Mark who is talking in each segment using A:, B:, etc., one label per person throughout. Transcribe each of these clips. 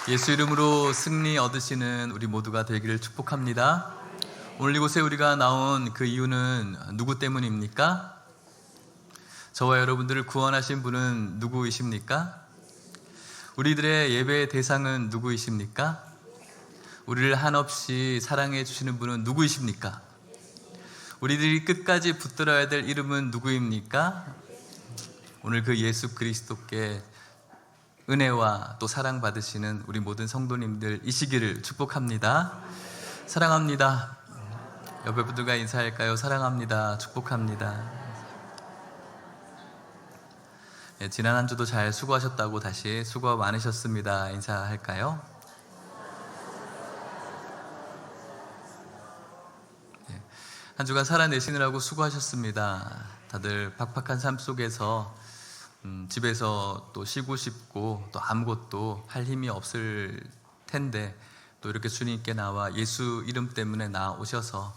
A: 예수 이름으로 승리 얻으시는 우리 모두가 되기를 축복합니다. 오늘 이곳에 우리가 나온 그 이유는 누구 때문입니까? 저와 여러분들을 구원하신 분은 누구이십니까? 우리들의 예배의 대상은 누구이십니까? 우리를 한없이 사랑해 주시는 분은 누구이십니까? 우리들이 끝까지 붙들어야 될 이름은 누구입니까? 오늘 그 예수 그리스도께 은혜와 또 사랑 받으시는 우리 모든 성도님들이시기를 축복합니다. 사랑합니다. 옆에 분들과 인사할까요? 사랑합니다. 축복합니다. 네, 지난 한 주도 잘 수고하셨다고 다시 수고 많으셨습니다. 인사할까요? 네, 한 주간 살아내시느라고 수고하셨습니다. 다들 팍팍한 삶 속에서 집에서 또 쉬고 싶고 또 아무것도 할 힘이 없을 텐데 또 이렇게 주님께 나와 예수 이름 때문에 나오셔서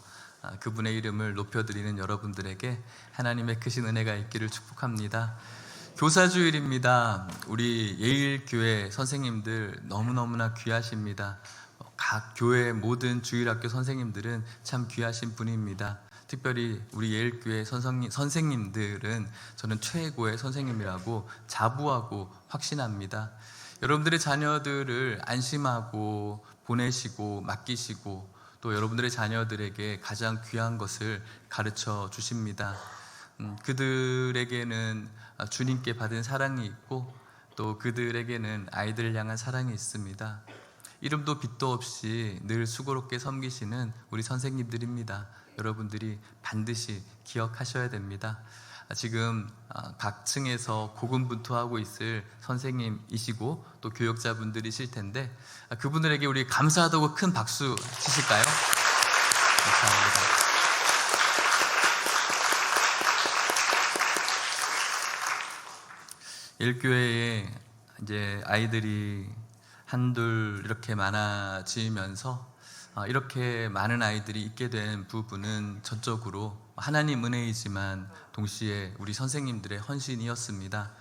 A: 그분의 이름을 높여드리는 여러분들에게 하나님의 크신 은혜가 있기를 축복합니다. 교사주일입니다. 우리 예일교회 선생님들 너무너무나 귀하십니다. 각 교회 모든 주일학교 선생님들은 참 귀하신 분입니다. 특별히 우리 예일교회 선생님들은 저는 최고의 선생님이라고 자부하고 확신합니다. 여러분들의 자녀들을 안심하고 보내시고 맡기시고 또 여러분들의 자녀들에게 가장 귀한 것을 가르쳐 주십니다. 그들에게는 주님께 받은 사랑이 있고 또 그들에게는 아이들을 향한 사랑이 있습니다. 이름도 빛도 없이 늘 수고롭게 섬기시는 우리 선생님들입니다. 여러분들이 반드시 기억하셔야 됩니다. 지금 각 층에서 고군분투하고 있을 선생님이시고 또 교역자분들이실 텐데 그분들에게 우리 감사하다고 큰 박수 치실까요? 감사합니다. 일교회에 이제 아이들이 한둘 이렇게 많아지면서 이렇게 많은 아이들이 있게 된 부분은 전적으로 하나님 은혜이지만 동시에 우리 선생님들의 헌신이었습니다.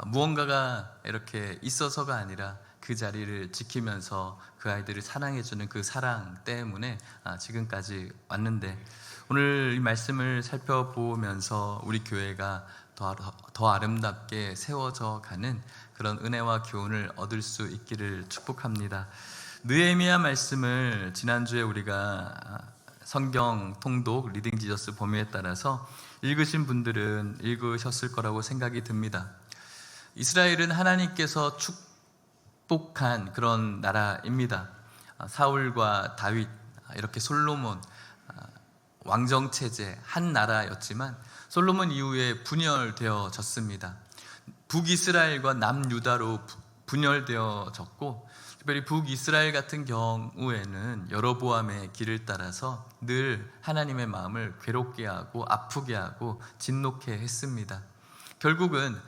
A: 무언가가 이렇게 있어서가 아니라 그 자리를 지키면서 그 아이들을 사랑해주는 그 사랑 때문에 지금까지 왔는데 오늘 이 말씀을 살펴보면서 우리 교회가 더 아름답게 세워져 가는 그런 은혜와 교훈을 얻을 수 있기를 축복합니다. 느헤미야 말씀을 지난주에 우리가 성경 통독 리딩 지저스 범위에 따라서 읽으신 분들은 읽으셨을 거라고 생각이 듭니다. 이스라엘은 하나님께서 축복한 그런 나라입니다. 사울과 다윗, 이렇게 솔로몬, 왕정체제 한 나라였지만 솔로몬 이후에 분열되어졌습니다. 북이스라엘과 남유다로 분열되어졌고 특별히 북이스라엘 같은 경우에는 여로보암의 길을 따라서 늘 하나님의 마음을 괴롭게 하고 아프게 하고 진노케 했습니다. 결국은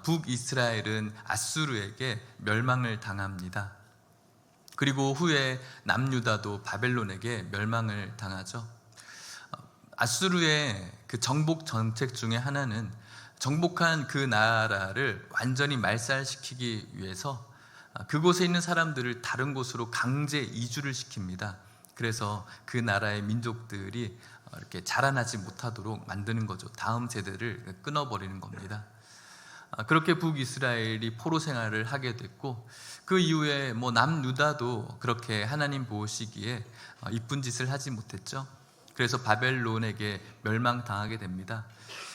A: 북이스라엘은 아수르에게 멸망을 당합니다. 그리고 후에 남유다도 바벨론에게 멸망을 당하죠. 아수르의 그 정복 정책 중에 하나는 정복한 그 나라를 완전히 말살시키기 위해서 그곳에 있는 사람들을 다른 곳으로 강제 이주를 시킵니다. 그래서 그 나라의 민족들이 이렇게 자라나지 못하도록 만드는 거죠. 다음 세대를 끊어버리는 겁니다. 그렇게 북이스라엘이 포로 생활을 하게 됐고 그 이후에 남유다도 그렇게 하나님 보시기에 이쁜 짓을 하지 못했죠. 그래서 바벨론에게 멸망당하게 됩니다.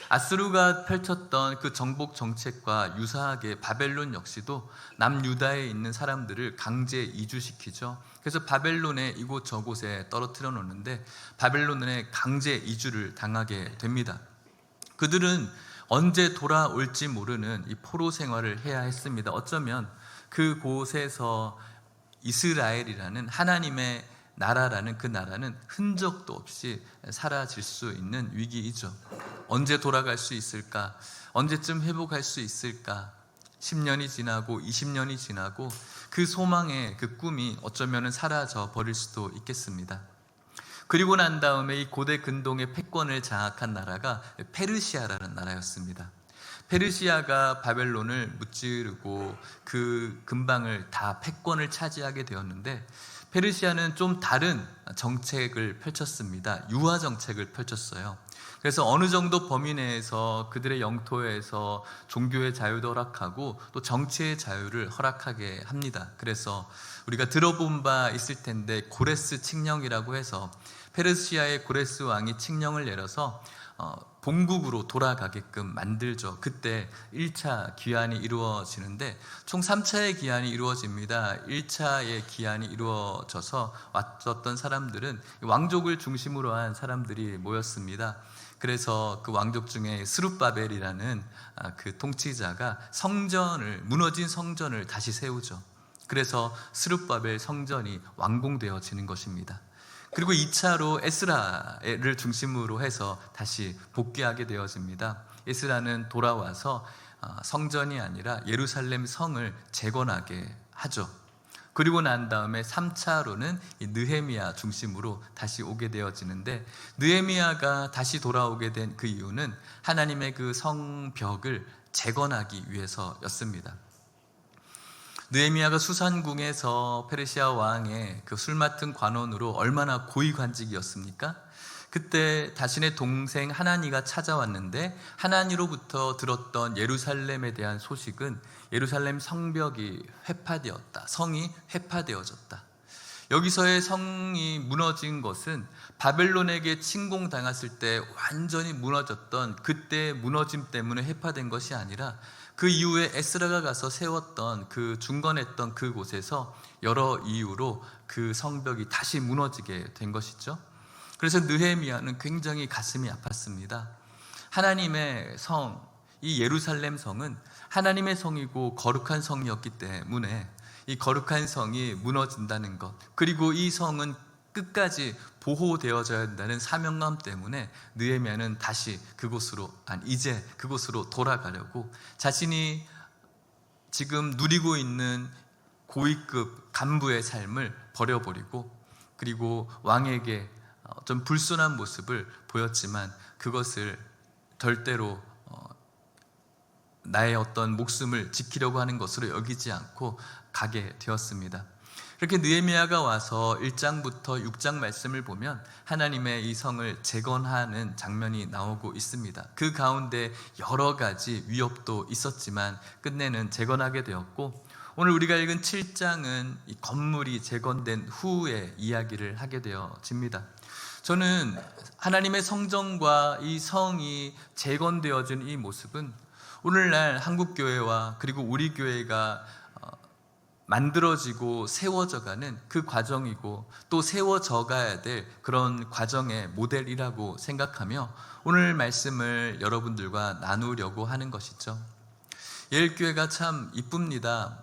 A: 아수르가 펼쳤던 그 정복 정책과 유사하게 바벨론 역시도 남유다에 있는 사람들을 강제 이주시키죠. 그래서 바벨론의 이곳 저곳에 떨어뜨려 놓는데 바벨론에 강제 이주를 당하게 됩니다. 그들은 언제 돌아올지 모르는 이 포로 생활을 해야 했습니다. 어쩌면 그곳에서 이스라엘이라는 하나님의 나라라는 그 나라는 흔적도 없이 사라질 수 있는 위기이죠. 언제 돌아갈 수 있을까? 언제쯤 회복할 수 있을까? 10년이 지나고 20년이 지나고 그 소망의 그 꿈이 어쩌면 사라져 버릴 수도 있겠습니다. 그리고 난 다음에 이 고대 근동의 패권을 장악한 나라가 페르시아라는 나라였습니다. 페르시아가 바벨론을 무찌르고 그 근방을 다 패권을 차지하게 되었는데, 페르시아는 좀 다른 정책을 펼쳤습니다. 유화 정책을 펼쳤어요. 그래서 어느 정도 범위 내에서 그들의 영토에서 종교의 자유도 허락하고 또 정치의 자유를 허락하게 합니다. 그래서 우리가 들어본 바 있을 텐데, 고레스 칙령이라고 해서 페르시아의 고레스 왕이 칙령을 내려서 본국으로 돌아가게끔 만들죠. 그때 1차 기한이 이루어지는데 총 3차의 기한이 이루어집니다. 1차의 기한이 이루어져서 왔었던 사람들은 왕족을 중심으로 한 사람들이 모였습니다. 그래서 그 왕족 중에 스룹바벨이라는 그 통치자가 무너진 성전을 다시 세우죠. 그래서 스룹바벨 성전이 완공되어지는 것입니다. 그리고 2차로 에스라를 중심으로 해서 다시 복귀하게 되어집니다. 에스라는 돌아와서 성전이 아니라 예루살렘 성을 재건하게 하죠. 그리고 난 다음에 3차로는 느헤미야 중심으로 다시 오게 되어지는데, 느헤미야가 다시 돌아오게 된 그 이유는 하나님의 그 성벽을 재건하기 위해서였습니다. 느헤미야가 수산궁에서 페르시아 왕의 그 술 맡은 관원으로 얼마나 고위관직이었습니까? 그때 자신의 동생 하나니가 찾아왔는데, 하나니로부터 들었던 예루살렘에 대한 소식은 예루살렘 성벽이 회파되었다, 성이 회파되어졌다. 여기서의 성이 무너진 것은 바벨론에게 침공당했을 때 완전히 무너졌던 그때의 무너짐 때문에 회파된 것이 아니라, 그 이후에 에스라가 가서 세웠던 그 중건했던 그곳에서 여러 이유로 그 성벽이 다시 무너지게 된 것이죠. 그래서 느헤미야는 굉장히 가슴이 아팠습니다. 하나님의 성, 이 예루살렘 성은 하나님의 성이고 거룩한 성이었기 때문에 이 거룩한 성이 무너진다는 것, 그리고 이 성은 끝까지 보호되어져야 한다는 사명감 때문에 느헤미야는 다시 이제 그곳으로 돌아가려고 자신이 지금 누리고 있는 고위급 간부의 삶을 버려버리고, 그리고 왕에게 좀 불순한 모습을 보였지만 그것을 절대로 나의 어떤 목숨을 지키려고 하는 것으로 여기지 않고 가게 되었습니다. 그렇게 느헤미야가 와서 1장부터 6장 말씀을 보면 하나님의 이 성을 재건하는 장면이 나오고 있습니다. 그 가운데 여러 가지 위협도 있었지만 끝내는 재건하게 되었고, 오늘 우리가 읽은 7장은 이 건물이 재건된 후의 이야기를 하게 되어집니다. 저는 하나님의 성전과 이 성이 재건되어진 이 모습은 오늘날 한국교회와 그리고 우리 교회가 만들어지고 세워져가는 그 과정이고, 또 세워져 가야 될 그런 과정의 모델이라고 생각하며 오늘 말씀을 여러분들과 나누려고 하는 것이죠. 예일교회가 참 이쁩니다.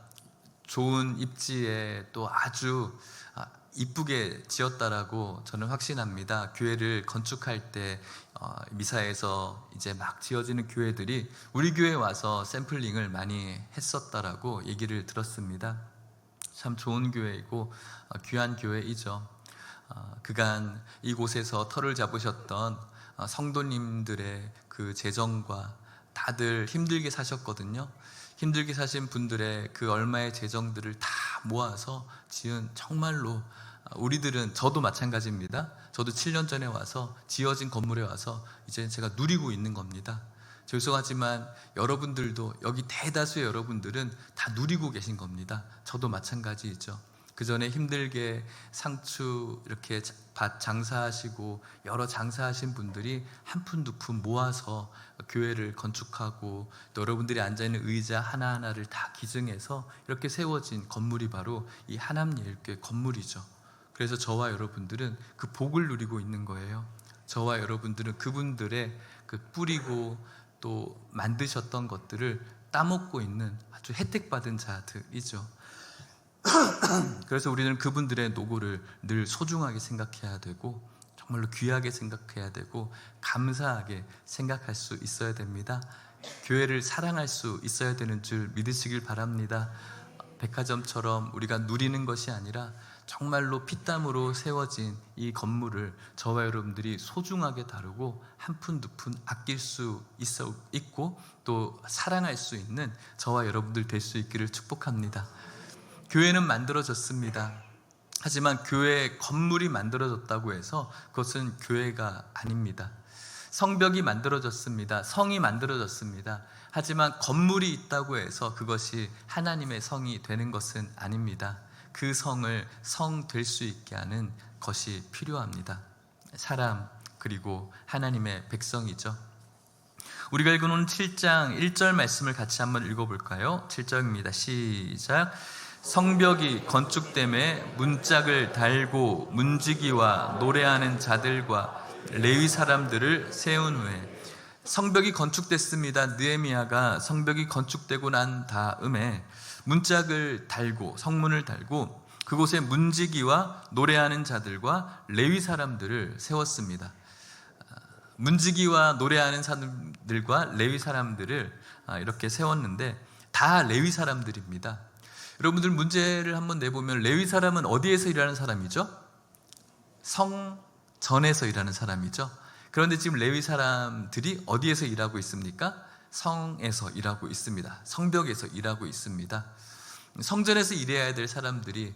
A: 좋은 입지에 또 아주 이쁘게 지었다라고 저는 확신합니다. 교회를 건축할 때 미사에서 이제 막 지어지는 교회들이 우리 교회에 와서 샘플링을 많이 했었다라고 얘기를 들었습니다. 참 좋은 교회이고 귀한 교회이죠. 그간 이곳에서 터를 잡으셨던 성도님들의 그 재정과 다들 힘들게 사셨거든요. 힘들게 사신 분들의 그 얼마의 재정들을 다 모아서 지은, 정말로 우리들은, 저도 마찬가지입니다. 저도 7년 전에 와서 지어진 건물에 와서 이제 제가 누리고 있는 겁니다. 죄송하지만 여러분들도, 여기 대다수의 여러분들은 다 누리고 계신 겁니다. 저도 마찬가지이죠. 그 전에 힘들게 상추 이렇게 밭 장사하시고 여러 장사하신 분들이 한 푼 두 푼 모아서 교회를 건축하고, 또 여러분들이 앉아있는 의자 하나하나를 다 기증해서 이렇게 세워진 건물이 바로 이 하남예일교회 건물이죠. 그래서 저와 여러분들은 그 복을 누리고 있는 거예요. 저와 여러분들은 그분들의 그 뿌리고 또 만드셨던 것들을 따먹고 있는 아주 혜택받은 자들이죠. 그래서 우리는 그분들의 노고를 늘 소중하게 생각해야 되고, 정말로 귀하게 생각해야 되고, 감사하게 생각할 수 있어야 됩니다. 교회를 사랑할 수 있어야 되는 줄 믿으시길 바랍니다. 백화점처럼 우리가 누리는 것이 아니라 정말로 피땀으로 세워진 이 건물을 저와 여러분들이 소중하게 다루고 한 푼 두 푼 아낄 수 있고 또 사랑할 수 있는 저와 여러분들 될 수 있기를 축복합니다. 교회는 만들어졌습니다. 하지만 교회 건물이 만들어졌다고 해서 그것은 교회가 아닙니다. 성벽이 만들어졌습니다. 성이 만들어졌습니다. 하지만 건물이 있다고 해서 그것이 하나님의 성이 되는 것은 아닙니다. 그 성을 성 될 수 있게 하는 것이 필요합니다. 사람 그리고 하나님의 백성이죠. 우리가 읽어놓은 7장 1절 말씀을 같이 한번 읽어볼까요? 7절입니다. 시작. 성벽이 건축됨에 문짝을 달고 문지기와 노래하는 자들과 레위 사람들을 세운 후에, 성벽이 건축됐습니다. 느헤미야가 성벽이 건축되고 난 다음에 문짝을 달고 성문을 달고 그곳에 문지기와 노래하는 자들과 레위 사람들을 세웠습니다. 문지기와 노래하는 사람들과 레위 사람들을 이렇게 세웠는데 다 레위 사람들입니다. 여러분들 문제를 한번 내보면 레위 사람은 어디에서 일하는 사람이죠? 성전에서 일하는 사람이죠. 그런데 지금 레위 사람들이 어디에서 일하고 있습니까? 성에서 일하고 있습니다. 성벽에서 일하고 있습니다. 성전에서 일해야 될 사람들이,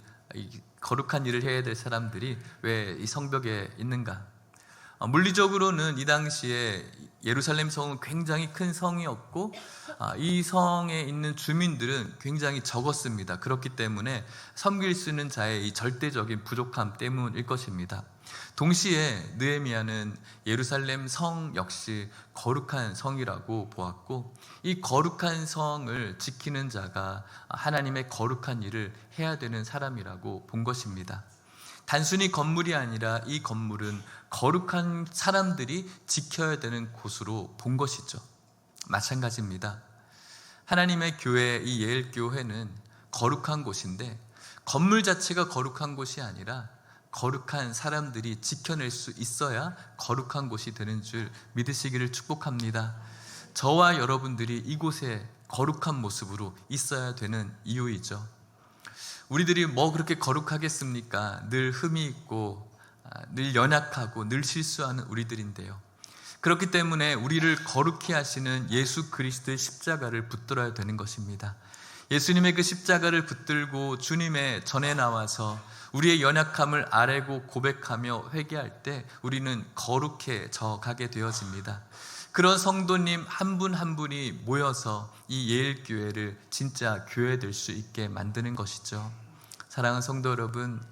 A: 거룩한 일을 해야 될 사람들이 왜 이 성벽에 있는가? 물리적으로는 이 당시에 예루살렘 성은 굉장히 큰 성이었고 이 성에 있는 주민들은 굉장히 적었습니다. 그렇기 때문에 섬길 수 있는 자의 이 절대적인 부족함 때문일 것입니다. 동시에 느헤미야는 예루살렘 성 역시 거룩한 성이라고 보았고 이 거룩한 성을 지키는 자가 하나님의 거룩한 일을 해야 되는 사람이라고 본 것입니다. 단순히 건물이 아니라 이 건물은 거룩한 사람들이 지켜야 되는 곳으로 본 것이죠. 마찬가지입니다. 하나님의 교회, 이 예일교회는 거룩한 곳인데 건물 자체가 거룩한 곳이 아니라 거룩한 사람들이 지켜낼 수 있어야 거룩한 곳이 되는 줄 믿으시기를 축복합니다. 저와 여러분들이 이곳에 거룩한 모습으로 있어야 되는 이유이죠. 우리들이 뭐 그렇게 거룩하겠습니까? 늘 흠이 있고 늘 연약하고 늘 실수하는 우리들인데요. 그렇기 때문에 우리를 거룩히 하시는 예수 그리스도의 십자가를 붙들어야 되는 것입니다. 예수님의 그 십자가를 붙들고 주님의 전에 나와서 우리의 연약함을 아뢰고 고백하며 회개할 때 우리는 거룩해져 가게 되어집니다. 그런 성도님 한 분 한 분이 모여서 이 예일교회를 진짜 교회 될 수 있게 만드는 것이죠. 사랑하는 성도 여러분,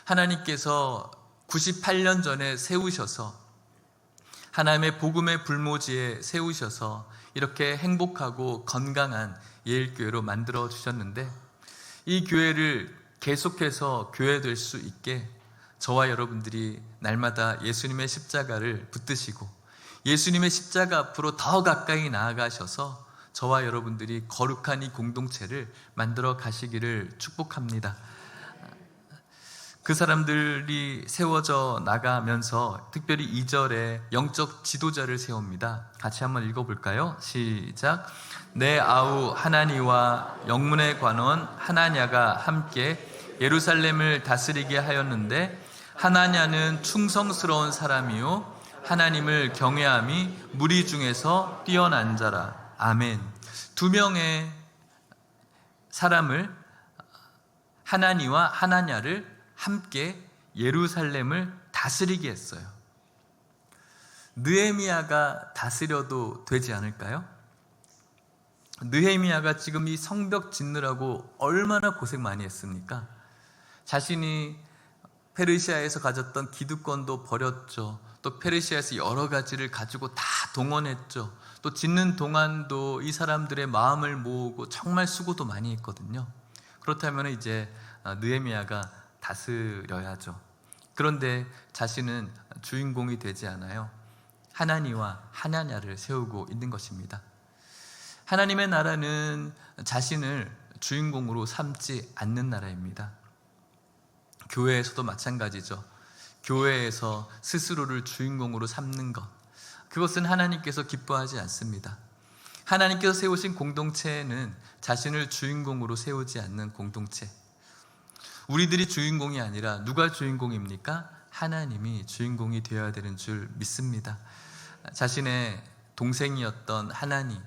A: 하나님께서 98년 전에 세우셔서 하나님의 복음의 불모지에 세우셔서 이렇게 행복하고 건강한 예일교회로 만들어 주셨는데 이 교회를 계속해서 교회 될 수 있게 저와 여러분들이 날마다 예수님의 십자가를 붙드시고 예수님의 십자가 앞으로 더 가까이 나아가셔서 저와 여러분들이 거룩한 이 공동체를 만들어 가시기를 축복합니다. 그 사람들이 세워져 나가면서 특별히 2절에 영적 지도자를 세웁니다. 같이 한번 읽어볼까요? 시작. 내 아우 하나니와 영문의 관원 하나냐가 함께 예루살렘을 다스리게 하였는데 하나냐는 충성스러운 사람이요 하나님을 경외함이 무리 중에서 뛰어난 자라. 아멘. 2명의 사람을 하나니와 하나냐를 함께 예루살렘을 다스리게 했어요. 느헤미야가 다스려도 되지 않을까요? 느헤미야가 지금 이 성벽 짓느라고 얼마나 고생 많이 했습니까? 자신이 페르시아에서 가졌던 기득권도 버렸죠. 또 페르시아에서 여러 가지를 가지고 다 동원했죠. 또 짓는 동안도 이 사람들의 마음을 모으고 정말 수고도 많이 했거든요. 그렇다면 이제 느헤미야가 다스려야죠. 그런데 자신은 주인공이 되지 않아요. 하나니와 하나냐를 세우고 있는 것입니다. 하나님의 나라는 자신을 주인공으로 삼지 않는 나라입니다. 교회에서도 마찬가지죠. 교회에서 스스로를 주인공으로 삼는 것, 그것은 하나님께서 기뻐하지 않습니다. 하나님께서 세우신 공동체는 자신을 주인공으로 세우지 않는 공동체. 우리들이 주인공이 아니라 누가 주인공입니까? 하나님이 주인공이 되어야 되는 줄 믿습니다. 자신의 동생이었던 하나님,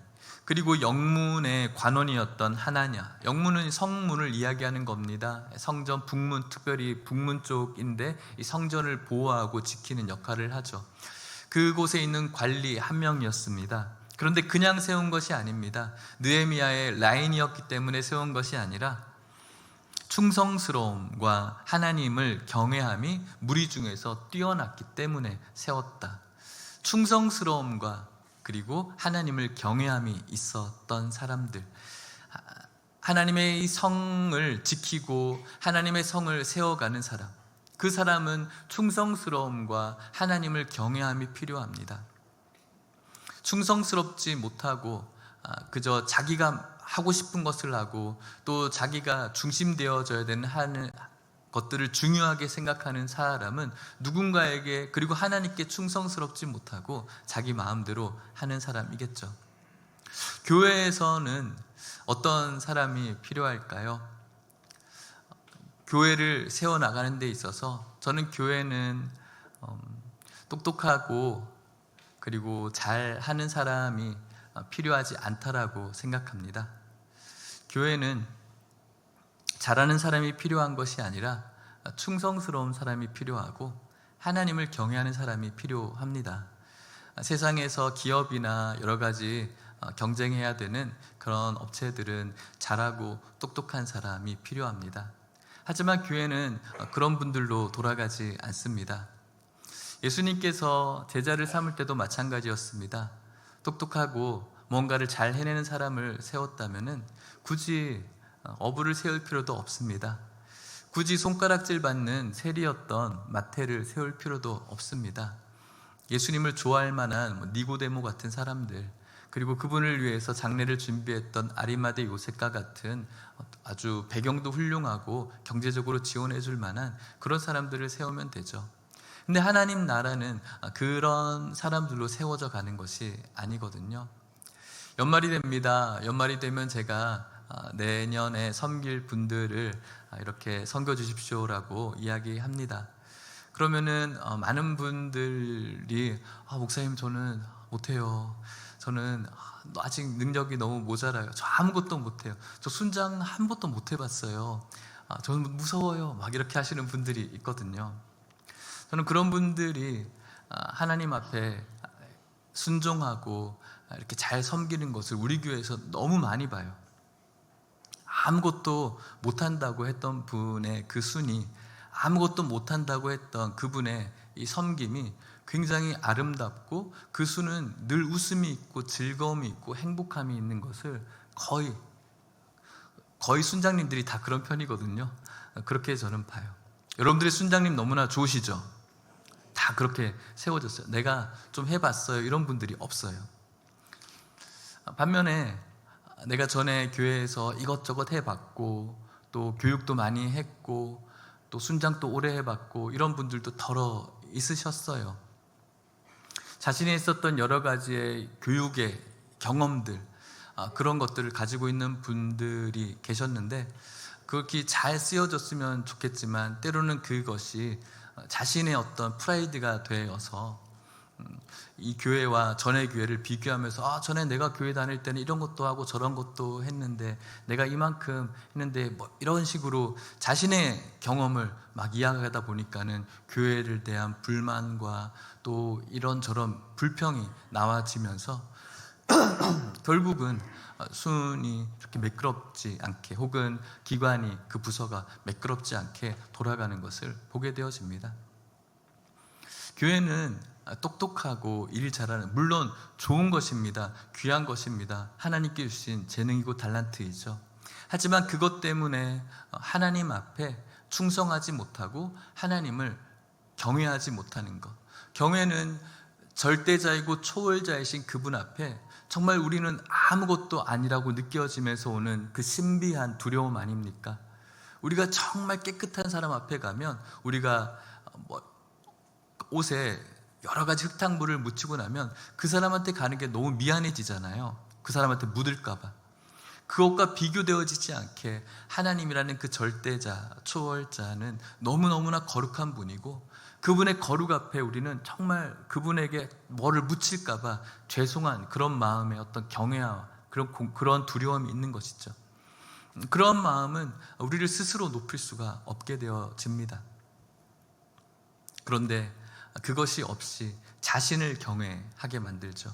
A: 그리고 영문의 관원이었던 하나냐. 영문은 성문을 이야기하는 겁니다. 성전 북문, 특별히 북문 쪽인데 이 성전을 보호하고 지키는 역할을 하죠. 그곳에 있는 관리 한 명이었습니다. 그런데 그냥 세운 것이 아닙니다. 느헤미야의 라인이었기 때문에 세운 것이 아니라 충성스러움과 하나님을 경외함이 무리 중에서 뛰어났기 때문에 세웠다. 충성스러움과 그리고 하나님을 경외함이 있었던 사람들, 하나님의 이 성을 지키고 하나님의 성을 세워가는 사람, 그 사람은 충성스러움과 하나님을 경외함이 필요합니다. 충성스럽지 못하고 그저 자기가 하고 싶은 것을 하고 또 자기가 중심되어져야 되는 것들을 중요하게 생각하는 사람은 누군가에게 그리고 하나님께 충성스럽지 못하고 자기 마음대로 하는 사람이겠죠. 교회에서는 어떤 사람이 필요할까요? 교회를 세워나가는 데 있어서 저는 교회는 똑똑하고 그리고 잘하는 사람이 필요하지 않다라고 생각합니다. 교회는 잘하는 사람이 필요한 것이 아니라 충성스러운 사람이 필요하고 하나님을 경외하는 사람이 필요합니다. 세상에서 기업이나 여러 가지 경쟁해야 되는 그런 업체들은 잘하고 똑똑한 사람이 필요합니다. 하지만 교회는 그런 분들로 돌아가지 않습니다. 예수님께서 제자를 삼을 때도 마찬가지였습니다. 똑똑하고 뭔가를 잘 해내는 사람을 세웠다면 굳이 어부를 세울 필요도 없습니다. 굳이 손가락질 받는 세리였던 마태를 세울 필요도 없습니다. 예수님을 좋아할 만한 니고데모 같은 사람들, 그리고 그분을 위해서 장례를 준비했던 아리마대 요셉과 같은 아주 배경도 훌륭하고 경제적으로 지원해 줄 만한 그런 사람들을 세우면 되죠. 근데 하나님 나라는 그런 사람들로 세워져 가는 것이 아니거든요. 연말이 됩니다. 연말이 되면 제가 내년에 섬길 분들을 이렇게 섬겨 주십시오라고 이야기합니다. 그러면은 많은 분들이 목사님 저는 못해요. 저는 아직 능력이 너무 모자라요. 저 아무것도 못해요. 저 순장 한 번도 못 해봤어요. 저는 무서워요. 막 이렇게 하시는 분들이 있거든요. 저는 그런 분들이 하나님 앞에 순종하고 이렇게 잘 섬기는 것을 우리 교회에서 너무 많이 봐요. 아무것도 못한다고 했던 분의 그 순이, 아무것도 못한다고 했던 그분의 이 섬김이 굉장히 아름답고 그 순은 늘 웃음이 있고 즐거움이 있고 행복함이 있는 것을 거의 순장님들이 다 그런 편이거든요. 그렇게 저는 봐요. 여러분들의 순장님 너무나 좋으시죠? 다 그렇게 세워졌어요. 내가 좀 해봤어요. 이런 분들이 없어요. 반면에 내가 전에 교회에서 이것저것 해봤고 또 교육도 많이 했고 또 순장도 오래 해봤고 이런 분들도 더러 있으셨어요. 자신이 있었던 여러 가지의 교육의 경험들, 그런 것들을 가지고 있는 분들이 계셨는데 그렇게 잘 쓰여졌으면 좋겠지만 때로는 그것이 자신의 어떤 프라이드가 되어서 이 교회와 전의 교회를 비교하면서 전에 내가 교회 다닐 때는 이런 것도 하고 저런 것도 했는데 내가 이만큼 했는데 이런 식으로 자신의 경험을 막 이야기하다 보니까는 교회를 대한 불만과 또 이런저런 불평이 나와지면서 결국은 순이 이렇게 매끄럽지 않게 혹은 기관이 그 부서가 매끄럽지 않게 돌아가는 것을 보게 되어집니다. 교회는 똑똑하고 일 잘하는, 물론 좋은 것입니다. 귀한 것입니다. 하나님께 주신 재능이고 달란트이죠. 하지만 그것 때문에 하나님 앞에 충성하지 못하고 하나님을 경외하지 못하는 것, 경외는 절대자이고 초월자이신 그분 앞에 정말 우리는 아무것도 아니라고 느껴지면서 오는 그 신비한 두려움 아닙니까? 우리가 정말 깨끗한 사람 앞에 가면 우리가 옷에 여러 가지 흙탕물을 묻히고 나면 그 사람한테 가는 게 너무 미안해지잖아요. 그 사람한테 묻을까 봐. 그것과 비교되어지지 않게 하나님이라는 그 절대자, 초월자는 너무너무나 거룩한 분이고, 그분의 거룩 앞에 우리는 정말 그분에게 뭐를 묻힐까봐 죄송한 그런 마음의 어떤 경외와 그런 두려움이 있는 것이죠. 그런 마음은 우리를 스스로 높일 수가 없게 되어집니다. 그런데 그것이 없이 자신을 경외하게 만들죠.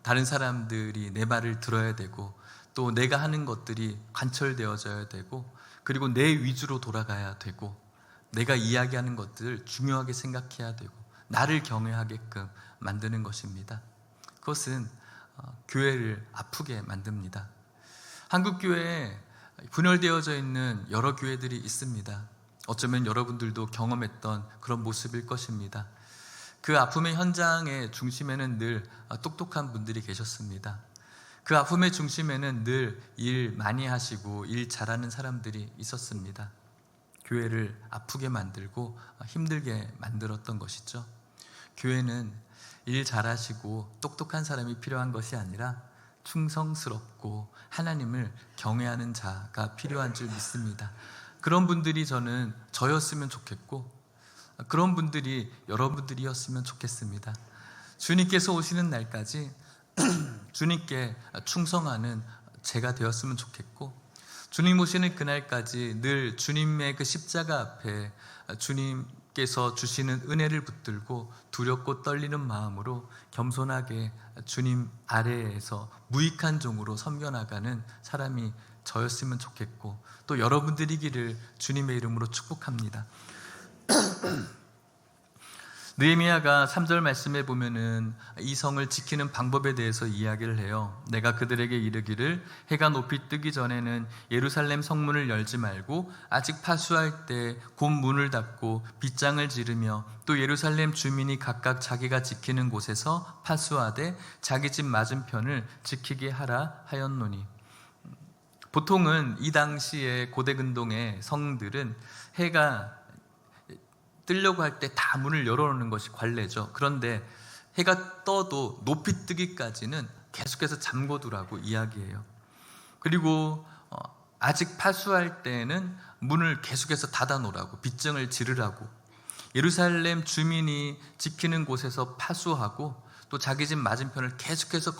A: 다른 사람들이 내 말을 들어야 되고, 또 내가 하는 것들이 관철되어져야 되고, 그리고 내 위주로 돌아가야 되고, 내가 이야기하는 것들을 중요하게 생각해야 되고, 나를 경외하게끔 만드는 것입니다. 그것은 교회를 아프게 만듭니다. 한국 교회에 분열되어져 있는 여러 교회들이 있습니다. 어쩌면 여러분들도 경험했던 그런 모습일 것입니다. 그 아픔의 현장의 중심에는 늘 똑똑한 분들이 계셨습니다. 그 아픔의 중심에는 늘 일 많이 하시고 일 잘하는 사람들이 있었습니다. 교회를 아프게 만들고 힘들게 만들었던 것이죠. 교회는 일 잘하시고 똑똑한 사람이 필요한 것이 아니라 충성스럽고 하나님을 경외하는 자가 필요한 줄 믿습니다. 그런 분들이 저였으면 좋겠고, 그런 분들이 여러분들이었으면 좋겠습니다. 주님께서 오시는 날까지 주님께 충성하는 제가 되었으면 좋겠고, 주님 오시는 그날까지 늘 주님의 그 십자가 앞에 주님께서 주시는 은혜를 붙들고 두렵고 떨리는 마음으로 겸손하게 주님 아래에서 무익한 종으로 섬겨나가는 사람이 저였으면 좋겠고, 또 여러분들이기를 주님의 이름으로 축복합니다. 느헤미야가 3절 말씀에 보면은 이 성을 지키는 방법에 대해서 이야기를 해요. 내가 그들에게 이르기를 해가 높이 뜨기 전에는 예루살렘 성문을 열지 말고 아직 파수할 때 곧 문을 닫고 빗장을 지르며, 또 예루살렘 주민이 각각 자기가 지키는 곳에서 파수하되 자기 집 맞은편을 지키게 하라 하였노니. 보통은 이 당시에 고대 근동의 성들은 해가 뜨려고 할 때 다 문을 열어놓는 것이 관례죠. 그런데 해가 떠도 높이 뜨기까지는 계속해서 잠궈두라고 이야기해요. 그리고 아직 파수할 때는 문을 계속해서 닫아놓으라고, 빗장을 지르라고, 예루살렘 주민이 지키는 곳에서 파수하고, 또 자기 집 맞은편을 계속해서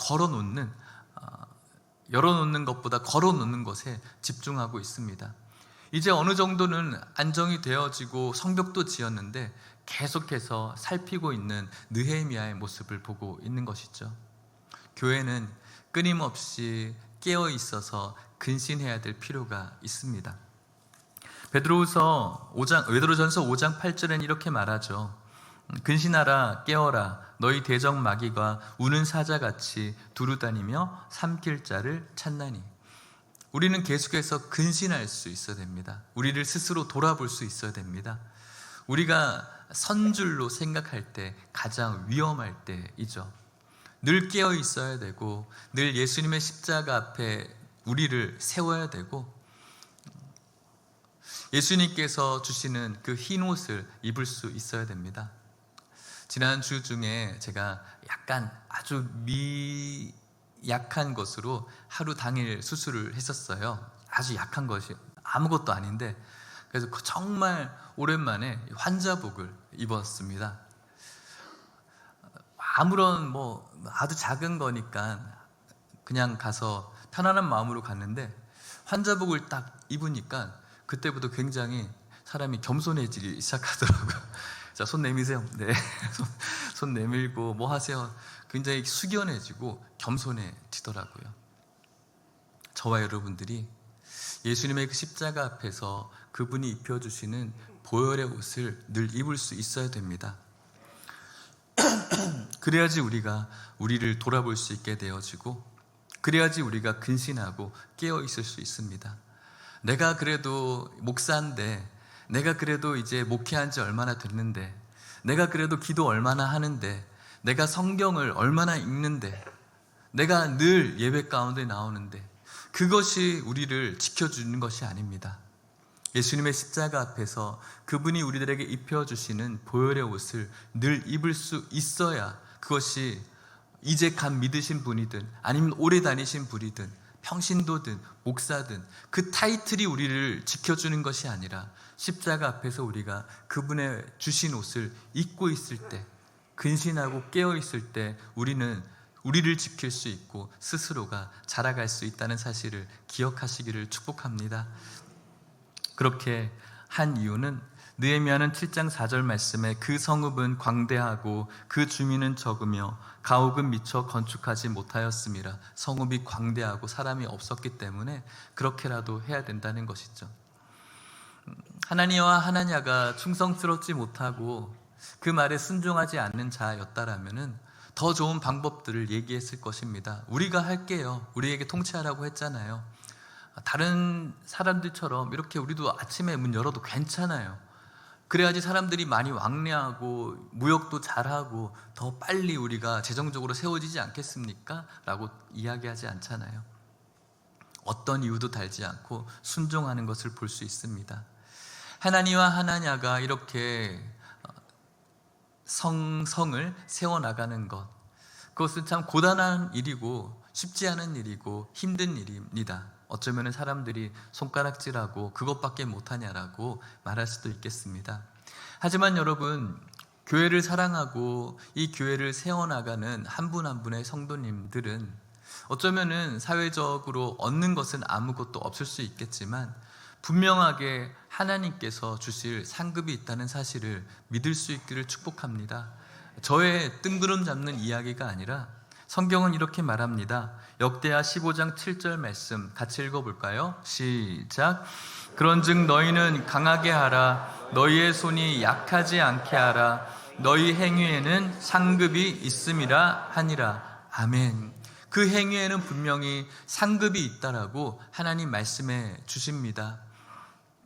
A: 열어놓는 것보다 걸어놓는 것에 집중하고 있습니다. 이제 어느 정도는 안정이 되어지고 성벽도 지었는데 계속해서 살피고 있는 느헤미야의 모습을 보고 있는 것이죠. 교회는 끊임없이 깨어 있어서 근신해야 될 필요가 있습니다. 베드로전서 5장 8절엔 이렇게 말하죠. 근신하라, 깨어라, 너희 대적 마귀가 우는 사자같이 두루다니며 삼킬 자를 찾나니. 우리는 계속해서 근신할 수 있어야 됩니다. 우리를 스스로 돌아볼 수 있어야 됩니다. 우리가 선줄로 생각할 때 가장 위험할 때이죠. 늘 깨어 있어야 되고, 늘 예수님의 십자가 앞에 우리를 세워야 되고, 예수님께서 주시는 그 흰 옷을 입을 수 있어야 됩니다. 지난 주 중에 제가 약간 아주 약한 것으로 하루 당일 수술을 했었어요. 아주 약한 것이 아무것도 아닌데, 그래서 정말 오랜만에 환자복을 입었습니다. 아무런 아주 작은 거니까 그냥 가서 편안한 마음으로 갔는데, 환자복을 딱 입으니까 그때부터 굉장히 사람이 겸손해지기 시작하더라고요. 자, 손 내미세요. 네, 손 내밀고 뭐 하세요. 굉장히 숙연해지고 겸손해지더라고요. 저와 여러분들이 예수님의 그 십자가 앞에서 그분이 입혀주시는 보혈의 옷을 늘 입을 수 있어야 됩니다. 그래야지 우리가 우리를 돌아볼 수 있게 되어지고, 그래야지 우리가 근신하고 깨어 있을 수 있습니다. 내가 그래도 목사인데, 내가 그래도 이제 목회한 지 얼마나 됐는데, 내가 그래도 기도 얼마나 하는데, 내가 성경을 얼마나 읽는데, 내가 늘 예배 가운데 나오는데, 그것이 우리를 지켜주는 것이 아닙니다. 예수님의 십자가 앞에서 그분이 우리들에게 입혀주시는 보혈의 옷을 늘 입을 수 있어야, 그것이 이제 간 믿으신 분이든 아니면 오래 다니신 분이든 평신도든 목사든 그 타이틀이 우리를 지켜주는 것이 아니라 십자가 앞에서 우리가 그분의 주신 옷을 입고 있을 때, 근신하고 깨어 있을 때 우리는 우리를 지킬 수 있고 스스로가 자라갈 수 있다는 사실을 기억하시기를 축복합니다. 그렇게 한 이유는 느헤미야는 7장 4절 말씀에 그 성읍은 광대하고 그 주민은 적으며 가옥은 미처 건축하지 못하였음이라. 성읍이 광대하고 사람이 없었기 때문에 그렇게라도 해야 된다는 것이죠. 하나니와 하나냐가 충성스럽지 못하고 그 말에 순종하지 않는 자였다라면은 더 좋은 방법들을 얘기했을 것입니다. 우리가 할게요. 우리에게 통치하라고 했잖아요. 다른 사람들처럼 이렇게 우리도 아침에 문 열어도 괜찮아요. 그래야지 사람들이 많이 왕래하고 무역도 잘하고 더 빨리 우리가 재정적으로 세워지지 않겠습니까? 라고 이야기하지 않잖아요. 어떤 이유도 달지 않고 순종하는 것을 볼 수 있습니다. 하나니와 하나냐가 이렇게 성을 세워나가는 것, 그것은 참 고단한 일이고 쉽지 않은 일이고 힘든 일입니다. 어쩌면 사람들이 손가락질하고 그것밖에 못하냐라고 말할 수도 있겠습니다. 하지만 여러분, 교회를 사랑하고 이 교회를 세워나가는 한 분 한 분의 성도님들은 어쩌면 사회적으로 얻는 것은 아무것도 없을 수 있겠지만 분명하게 하나님께서 주실 상급이 있다는 사실을 믿을 수 있기를 축복합니다. 저의 뜬구름 잡는 이야기가 아니라 성경은 이렇게 말합니다. 역대하 15장 7절 말씀 같이 읽어볼까요? 시작. 그런즉 너희는 강하게 하라. 너희의 손이 약하지 않게 하라. 너희 행위에는 상급이 있음이라 하니라. 아멘. 그 행위에는 분명히 상급이 있다라고 하나님 말씀해 주십니다.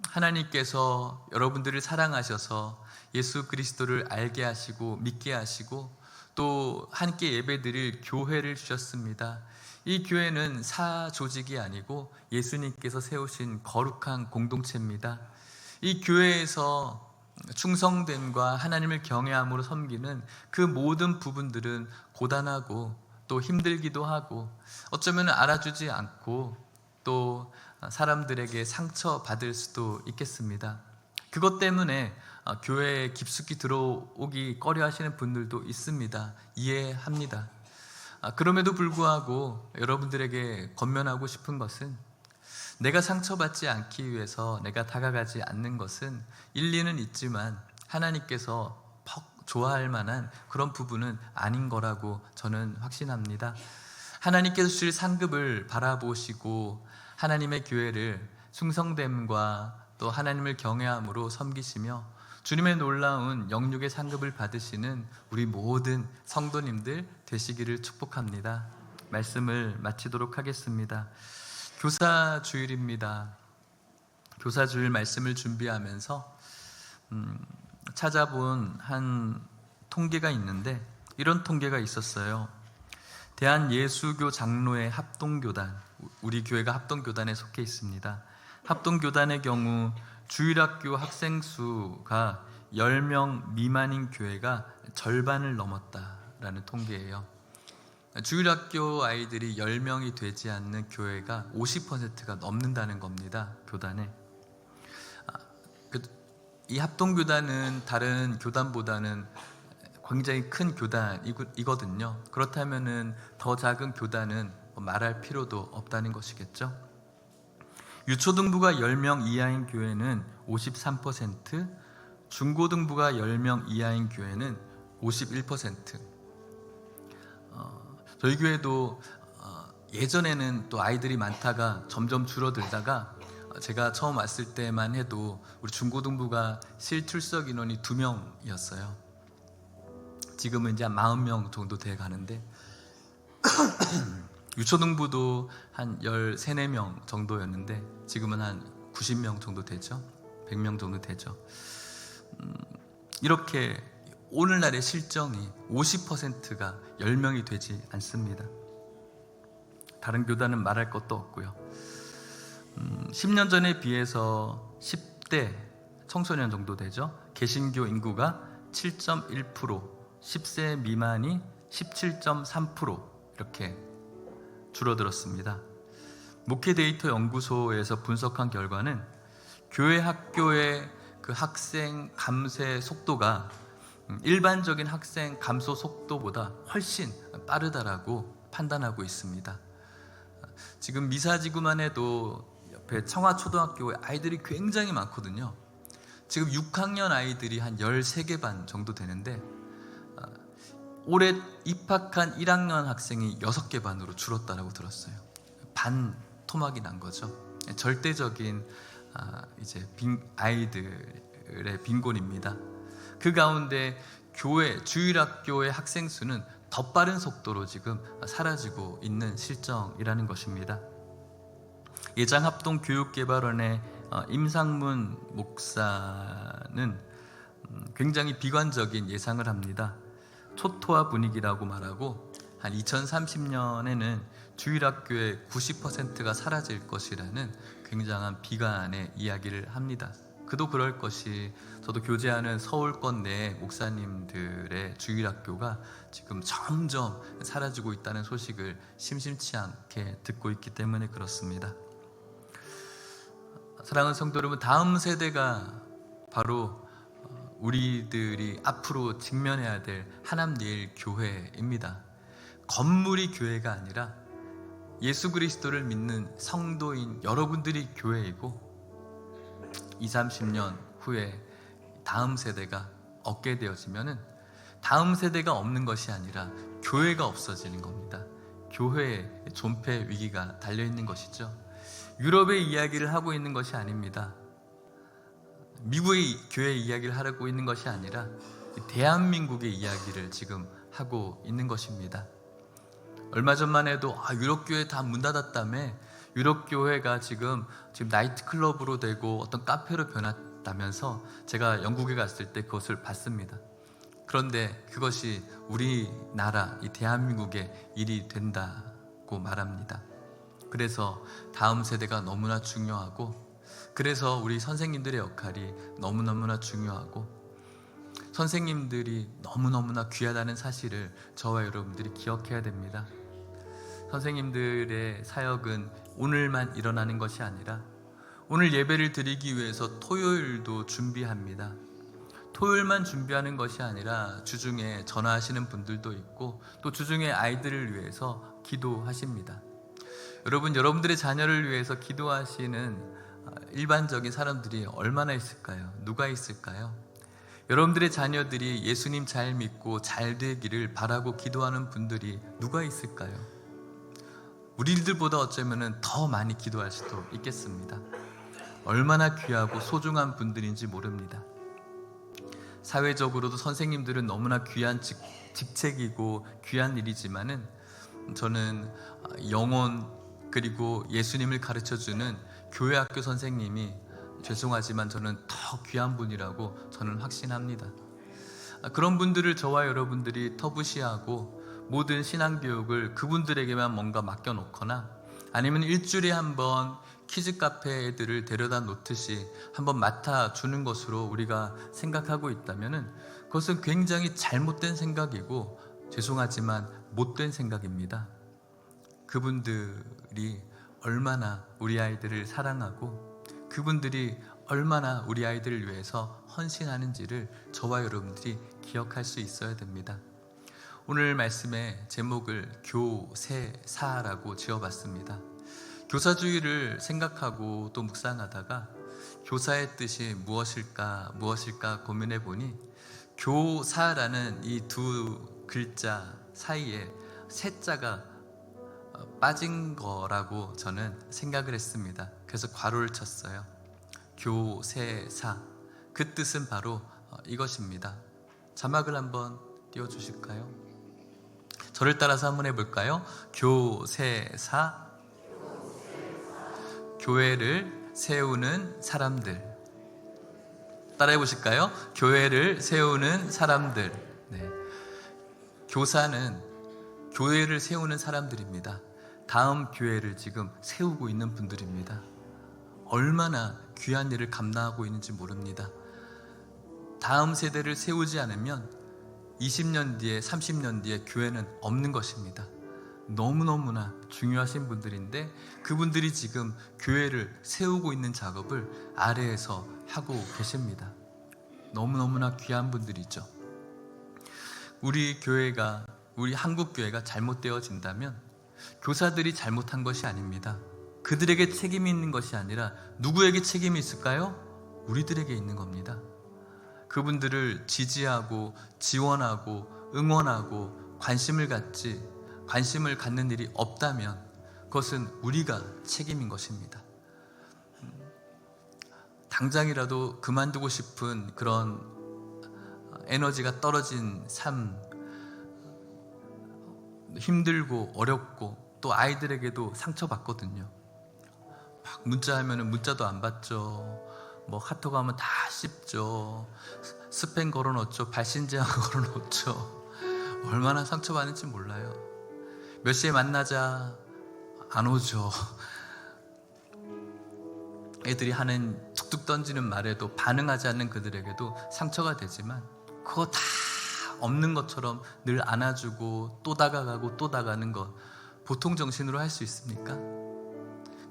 A: 하나님께서 여러분들을 사랑하셔서 예수 그리스도를 알게 하시고 믿게 하시고 또 함께 예배드릴 교회를 주셨습니다. 이 교회는 사조직이 아니고 예수님께서 세우신 거룩한 공동체입니다. 이 교회에서 충성됨과 하나님을 경외함으로 섬기는 그 모든 부분들은 고단하고 또 힘들기도 하고 어쩌면 알아주지 않고 또 사람들에게 상처받을 수도 있겠습니다. 그것 때문에 교회에 깊숙이 들어오기 꺼려 하시는 분들도 있습니다. 이해합니다. 그럼에도 불구하고 여러분들에게 권면하고 싶은 것은 내가 상처받지 않기 위해서 내가 다가가지 않는 것은 일리는 있지만 하나님께서 퍽 좋아할 만한 그런 부분은 아닌 거라고 저는 확신합니다. 하나님께서 주실 상급을 바라보시고 하나님의 교회를 충성됨과 또 하나님을 경외함으로 섬기시며 주님의 놀라운 영육의 상급을 받으시는 우리 모든 성도님들 되시기를 축복합니다. 말씀을 마치도록 하겠습니다. 교사주일입니다. 교사주일 말씀을 준비하면서 찾아본 한 통계가 있는데 이런 통계가 있었어요. 대한예수교 장로회 합동교단, 우리 교회가 합동교단에 속해 있습니다. 합동교단의 경우 주일학교 학생 수가 10명 미만인 교회가 절반을 넘었다라는 통계예요. 주일학교 아이들이 10명이 되지 않는 교회가 50%가 넘는다는 겁니다. 교단에. 이 합동교단은 다른 교단보다는 굉장히 큰 교단이거든요. 그렇다면 더 작은 교단은 말할 필요도 없다는 것이겠죠. 유초등부가 10명 이하인 교회는 53%, 중고등부가 10명 이하인 교회는 51%. 저희 교회도 예전에는 또 아이들이 많다가 점점 줄어들다가 제가 처음 왔을 때만 해도 우리 중고등부가 실출석 인원이 2명이었어요. 지금은 이제 한 40명 정도 돼 가는데 유초등부도 한 13, 14명 정도였는데 지금은 한 90명 정도 되죠. 100명 정도 되죠. 이렇게 오늘날의 실정이 50%가 10명이 되지 않습니다. 다른 교단은 말할 것도 없고요. 10년 전에 비해서 10대 청소년 정도 되죠. 개신교 인구가 7.1%, 10세 미만이 17.3% 이렇게 줄어들었습니다. 목회 데이터 연구소에서 분석한 결과는 교회 학교의 그 학생 감쇄 속도가 일반적인 학생 감소 속도보다 훨씬 빠르다라고 판단하고 있습니다. 지금 미사지구만 해도 옆에 청화초등학교에 아이들이 굉장히 많거든요. 지금 6학년 아이들이 한 13개 반 정도 되는데 올해 입학한 1학년 학생이 6개 반으로 줄었다라고 들었어요. 반 토막이 난 거죠. 절대적인 이제 아이들의 빈곤입니다. 그 가운데 교회 주일학교의 학생 수는 더 빠른 속도로 지금 사라지고 있는 실정이라는 것입니다. 예장합동교육개발원의 임상문 목사는 굉장히 비관적인 예상을 합니다. 초토화 분위기라고 말하고 한 2030년에는 주일학교의 90%가 사라질 것이라는 굉장한 비관의 이야기를 합니다. 그도 그럴 것이 저도 교제하는 서울권 내 목사님들의 주일학교가 지금 점점 사라지고 있다는 소식을 심심치 않게 듣고 있기 때문에 그렇습니다. 사랑하는 성도 여러분, 다음 세대가 바로 우리들이 앞으로 직면해야 될 하남예일 교회입니다. 건물이 교회가 아니라 예수 그리스도를 믿는 성도인 여러분들이 교회이고 20, 30년 후에 다음 세대가 얻게 되어지면은 다음 세대가 없는 것이 아니라 교회가 없어지는 겁니다. 교회의 존폐 위기가 달려있는 것이죠. 유럽의 이야기를 하고 있는 것이 아닙니다. 미국의 교회 이야기를 하고 있는 것이 아니라 대한민국의 이야기를 지금 하고 있는 것입니다. 얼마 전만 해도 유럽교회 다 문 닫았다며 유럽교회가 지금 나이트클럽으로 되고 어떤 카페로 변했다면서 제가 영국에 갔을 때 그것을 봤습니다. 그런데 그것이 우리나라 이 대한민국의 일이 된다고 말합니다. 그래서 다음 세대가 너무나 중요하고, 그래서 우리 선생님들의 역할이 너무너무나 중요하고, 선생님들이 너무너무나 귀하다는 사실을 저와 여러분들이 기억해야 됩니다. 선생님들의 사역은 오늘만 일어나는 것이 아니라 오늘 예배를 드리기 위해서 토요일도 준비합니다. 토요일만 준비하는 것이 아니라 주중에 전화하시는 분들도 있고 또 주중에 아이들을 위해서 기도하십니다. 여러분들의 자녀를 위해서 기도하시는 일반적인 사람들이 얼마나 있을까요? 누가 있을까요? 여러분들의 자녀들이 예수님 잘 믿고 잘 되기를 바라고 기도하는 분들이 누가 있을까요? 우리들보다 어쩌면 더 많이 기도할 수도 있겠습니다. 얼마나 귀하고 소중한 분들인지 모릅니다. 사회적으로도 선생님들은 너무나 귀한 직책이고 귀한 일이지만은 저는 영혼 그리고 예수님을 가르쳐주는 교회 학교 선생님이 죄송하지만 저는 더 귀한 분이라고 저는 확신합니다. 그런 분들을 저와 여러분들이 터부시하고 모든 신앙교육을 그분들에게만 뭔가 맡겨놓거나 아니면 일주일에 한 번 키즈 카페 애들을 데려다 놓듯이 한번 맡아주는 것으로 우리가 생각하고 있다면 그것은 굉장히 잘못된 생각이고 죄송하지만 못된 생각입니다. 그분들이 얼마나 우리 아이들을 사랑하고 그분들이 얼마나 우리 아이들을 위해서 헌신하는지를 저와 여러분들이 기억할 수 있어야 됩니다. 오늘 말씀의 제목을 교세사라고 지어봤습니다. 교사주의를 생각하고 또 묵상하다가 교사의 뜻이 무엇일까 고민해 보니 교사라는 이 두 글자 사이에 세자가 빠진 거라고 저는 생각을 했습니다. 그래서 괄호를 쳤어요. 교세사, 그 뜻은 바로 이것입니다. 자막을 한번 띄워주실까요? 저를 따라서 한번 해볼까요? 교세사, 교회를 세우는 사람들. 따라해 보실까요? 교회를 세우는 사람들. 네. 교사는 교회를 세우는 사람들입니다. 다음 교회를 지금 세우고 있는 분들입니다. 얼마나 귀한 일을 감당하고 있는지 모릅니다. 다음 세대를 세우지 않으면 20년 뒤에 30년 뒤에 교회는 없는 것입니다. 너무너무나 중요하신 분들인데 그분들이 지금 교회를 세우고 있는 작업을 아래에서 하고 계십니다. 너무너무나 귀한 분들이죠. 우리 교회가, 우리 한국교회가 잘못되어진다면 교사들이 잘못한 것이 아닙니다. 그들에게 책임이 있는 것이 아니라 누구에게 책임이 있을까요? 우리들에게 있는 겁니다. 그분들을 지지하고 지원하고 응원하고 관심을 갖는 일이 없다면 그것은 우리가 책임인 것입니다. 당장이라도 그만두고 싶은 그런 에너지가 떨어진 삶, 힘들고 어렵고 또 아이들에게도 상처받거든요. 막 문자하면 문자도 안 받죠. 뭐 카톡 하면 다 씹죠. 스팸 걸어놓죠. 발신제한 걸어놓죠. 얼마나 상처받는지 몰라요. 몇 시에 만나자 안 오죠. 애들이 하는 툭툭 던지는 말에도 반응하지 않는 그들에게도 상처가 되지만 그거 다 없는 것처럼 늘 안아주고 또 다가가고 또 다가는 것 보통 정신으로 할 수 있습니까?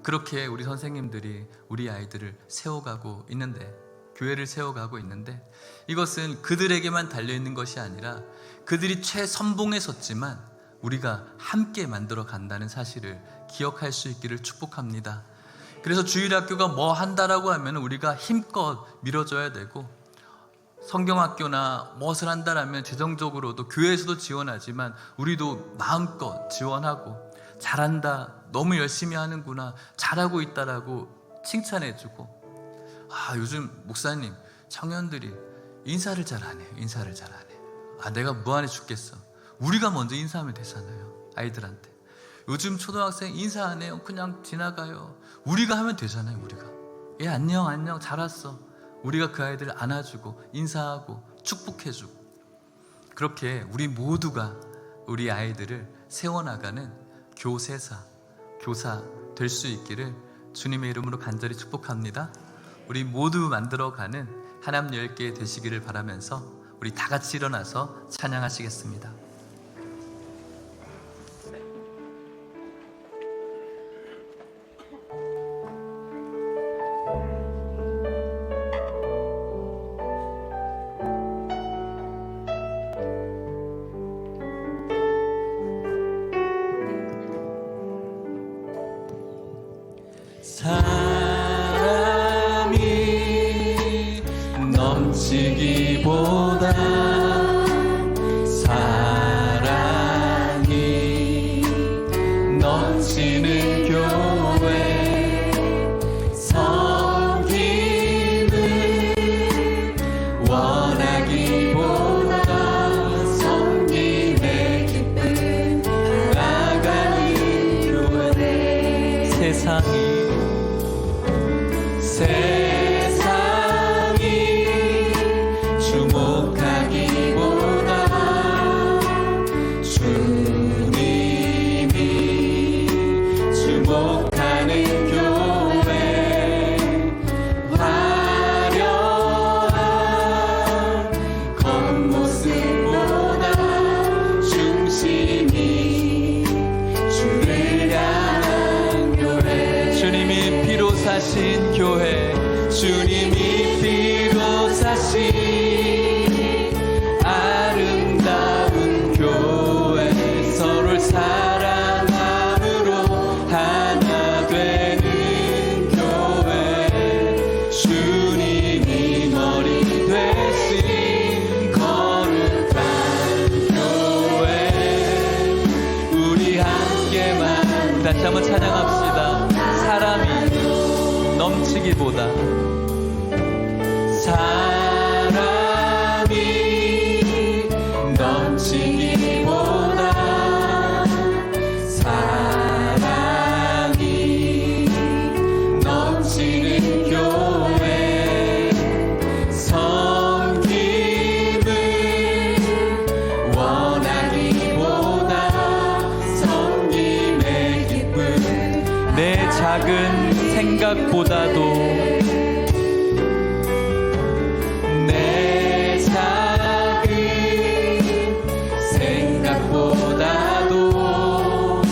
A: 그렇게 우리 선생님들이 우리 아이들을 세워가고 있는데, 교회를 세워가고 있는데, 이것은 그들에게만 달려있는 것이 아니라 그들이 최선봉에 섰지만 우리가 함께 만들어 간다는 사실을 기억할 수 있기를 축복합니다. 그래서 주일학교가 뭐 한다라고 하면 우리가 힘껏 밀어줘야 되고, 성경학교나 무엇을 한다라면 재정적으로도 교회에서도 지원하지만 우리도 마음껏 지원하고, 잘한다, 너무 열심히 하는구나, 잘하고 있다라고 칭찬해주고, 요즘 목사님, 청년들이 인사를 잘 안 해요. 인사를 잘 안 해요. 내가 무안해 죽겠어. 우리가 먼저 인사하면 되잖아요. 아이들한테. 요즘 초등학생 인사 안 해요. 그냥 지나가요. 우리가 하면 되잖아요. 우리가. 안녕 안녕 잘 왔어. 우리가 그 아이들을 안아주고 인사하고 축복해주고, 그렇게 우리 모두가 우리 아이들을 세워나가는 교세사, 교사 될 수 있기를 주님의 이름으로 간절히 축복합니다. 우리 모두 만들어가는 하나님 열개 되시기를 바라면서 우리 다 같이 일어나서 찬양하시겠습니다. 사랑이 넘치기보다 사랑이 넘치는 교회, 섬김을 원하기보다 섬김의 기쁨 나가는 교회. 세상이 주목하기보다 주님이 주목하는 교회, 화려한 겉모습보다 중심이 주를 향한 교회. 주님이 피로 사신 교회, 주님이 피로 사신 아름다운 교회, 서로를 사랑함으로 하나 되는 교회, 주님이 머리 되신 거룩한 교회, 우리 함께만 다시 한번 찬양합시다. 사람이 넘치기보다 사랑이 넘치기보다 사랑이 넘치는 교회, 섬김을 원하기보다 섬김의 기쁨, 내 작은 생각보다도 생각보다도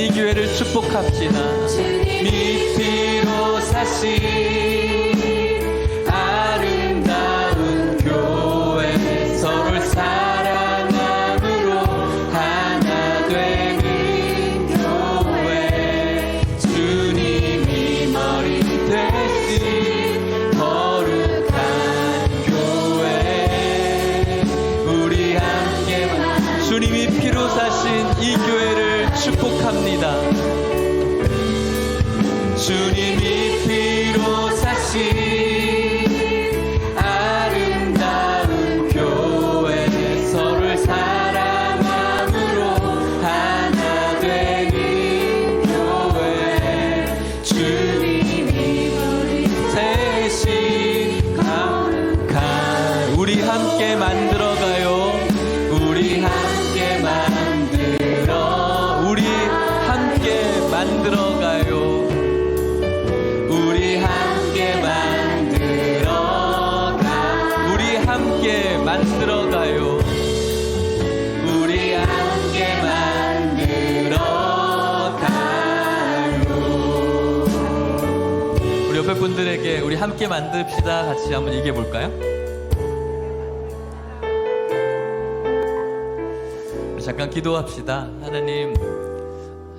A: 이 교회를 축복합시다. 주님이 피로 사신 아름다운 교회, 서로를 사랑함으로 하나 되는 교회, 주님이 머리 되신 거룩한 교회, 우리 함께 주님이 피로 사신 이 교회를 축복합니다. 주님이 피로 사신 아름다운 교회, 서로를 사랑함으로 하나 되는 교회, 주님이 대신 강한, 우리 함께 만들어가요. 우리 함께 만들어, 우리 함께 만들어가요. 우리 함께 만들어가, 우리 함께 만들어가요. 우리 함께 만들어가요. 우리 옆에 분들에게 우리 함께 만듭시다 같이 한번 얘기해 볼까요? 잠깐 기도합시다. 하나님,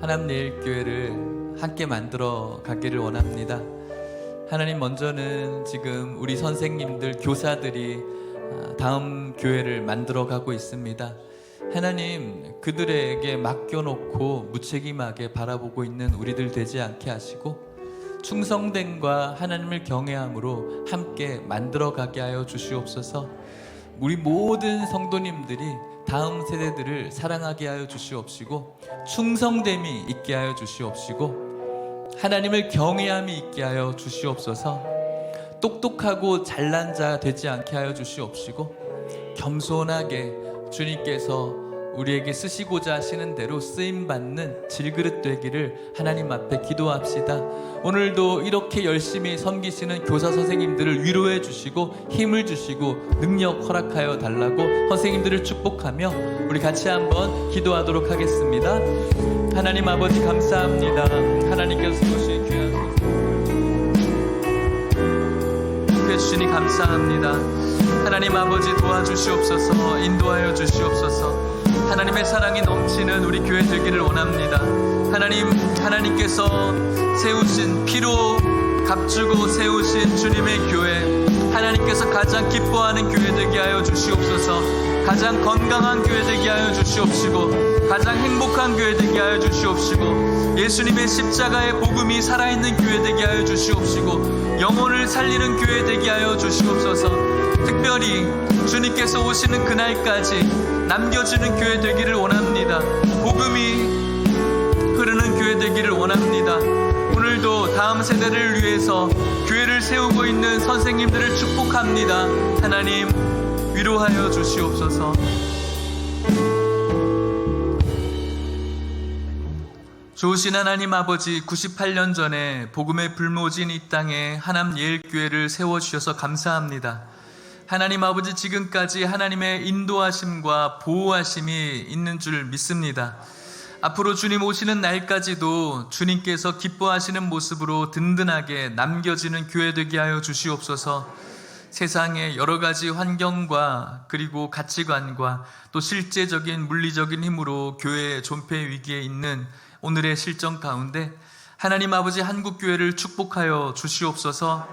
A: 하남예일 교회를 함께 만들어 가기를 원합니다. 하나님, 먼저는 지금 우리 선생님들, 교사들이 다음 교회를 만들어 가고 있습니다. 하나님, 그들에게 맡겨놓고 무책임하게 바라보고 있는 우리들 되지 않게 하시고 충성됨과 하나님을 경외함으로 함께 만들어 가게 하여 주시옵소서. 우리 모든 성도님들이 다음 세대들을 사랑하게 하여 주시옵시고 충성됨이 있게 하여 주시옵시고 하나님을 경외함이 있게 하여 주시옵소서. 똑똑하고 잘난 자 되지 않게 하여 주시옵시고 겸손하게 주님께서 우리에게 쓰시고자 하시는 대로 쓰임받는 질그릇 되기를 하나님 앞에 기도합시다. 오늘도 이렇게 열심히 섬기시는 교사 선생님들을 위로해 주시고 힘을 주시고 능력 허락하여 달라고 선생님들을 축복하며 우리 같이 한번 기도하도록 하겠습니다. 하나님 아버지 감사합니다. 하나님께서 세우신 귀한 주시니 감사합니다. 하나님 아버지 도와주시옵소서, 인도하여 주시옵소서. 하나님의 사랑이 넘치는 우리 교회 되기를 원합니다. 하나님께서 세우신, 피로 값주고 세우신 주님의 교회, 하나님께서 가장 기뻐하는 교회 되게 하여 주시옵소서. 가장 건강한 교회 되게 하여 주시옵시고 가장 행복한 교회 되게 하여 주시옵시고 예수님의 십자가의 복음이 살아있는 교회 되게 하여 주시옵시고 영혼을 살리는 교회 되게 하여 주시옵소서. 특별히 주님께서 오시는 그날까지 남겨주는 교회 되기를 원합니다. 복음이 흐르는 교회 되기를 원합니다. 오늘도 다음 세대를 위해서 교회를 세우고 있는 선생님들을 축복합니다. 하나님 위로하여 주시옵소서. 좋으신 하나님 아버지, 98년 전에 복음의 불모진 이 땅에 하남예일교회를 세워주셔서 감사합니다. 하나님 아버지, 지금까지 하나님의 인도하심과 보호하심이 있는 줄 믿습니다. 앞으로 주님 오시는 날까지도 주님께서 기뻐하시는 모습으로 든든하게 남겨지는 교회 되게 하여 주시옵소서. 세상의 여러 가지 환경과 그리고 가치관과 또 실제적인 물리적인 힘으로 교회의 존폐 위기에 있는 오늘의 실정 가운데 하나님 아버지 한국교회를 축복하여 주시옵소서.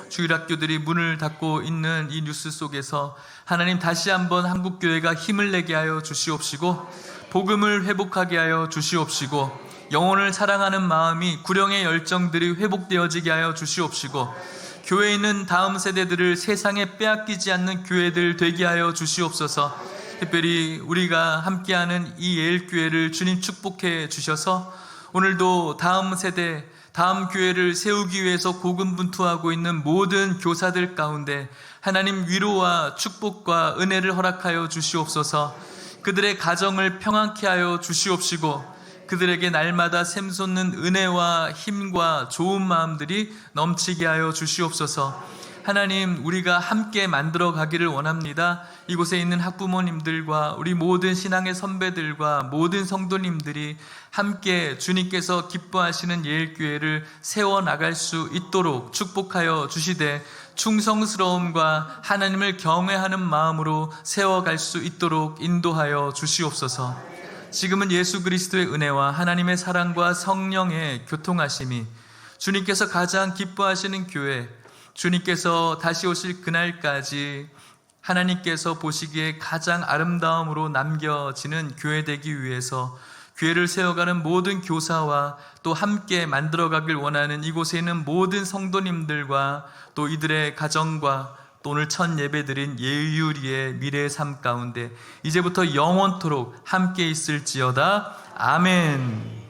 A: 주일학교들이 문을 닫고 있는 이 뉴스 속에서 하나님 다시 한번 한국교회가 힘을 내게 하여 주시옵시고 복음을 회복하게 하여 주시옵시고 영혼을 사랑하는 마음이 구령의 열정들이 회복되어지게 하여 주시옵시고 교회에 있는 다음 세대들을 세상에 빼앗기지 않는 교회들 되게 하여 주시옵소서. 특별히 우리가 함께하는 이 예일교회를 주님 축복해 주셔서 오늘도 다음 세대, 다음 교회를 세우기 위해서 고군분투하고 있는 모든 교사들 가운데 하나님 위로와 축복과 은혜를 허락하여 주시옵소서. 그들의 가정을 평안케 하여 주시옵시고 그들에게 날마다 샘솟는 은혜와 힘과 좋은 마음들이 넘치게 하여 주시옵소서. 하나님, 우리가 함께 만들어 가기를 원합니다. 이곳에 있는 학부모님들과 우리 모든 신앙의 선배들과 모든 성도님들이 함께 주님께서 기뻐하시는 예일교회를 세워나갈 수 있도록 축복하여 주시되, 충성스러움과 하나님을 경외하는 마음으로 세워갈 수 있도록 인도하여 주시옵소서. 지금은 예수 그리스도의 은혜와 하나님의 사랑과 성령의 교통하심이, 주님께서 가장 기뻐하시는 교회, 주님께서 다시 오실 그날까지 하나님께서 보시기에 가장 아름다움으로 남겨지는 교회 되기 위해서 교회를 세워가는 모든 교사와 또 함께 만들어가길 원하는 이곳에 있는 모든 성도님들과 또 이들의 가정과 또 오늘 첫 예배드린 예유리의 미래의 삶 가운데 이제부터 영원토록 함께 있을지어다. 아멘.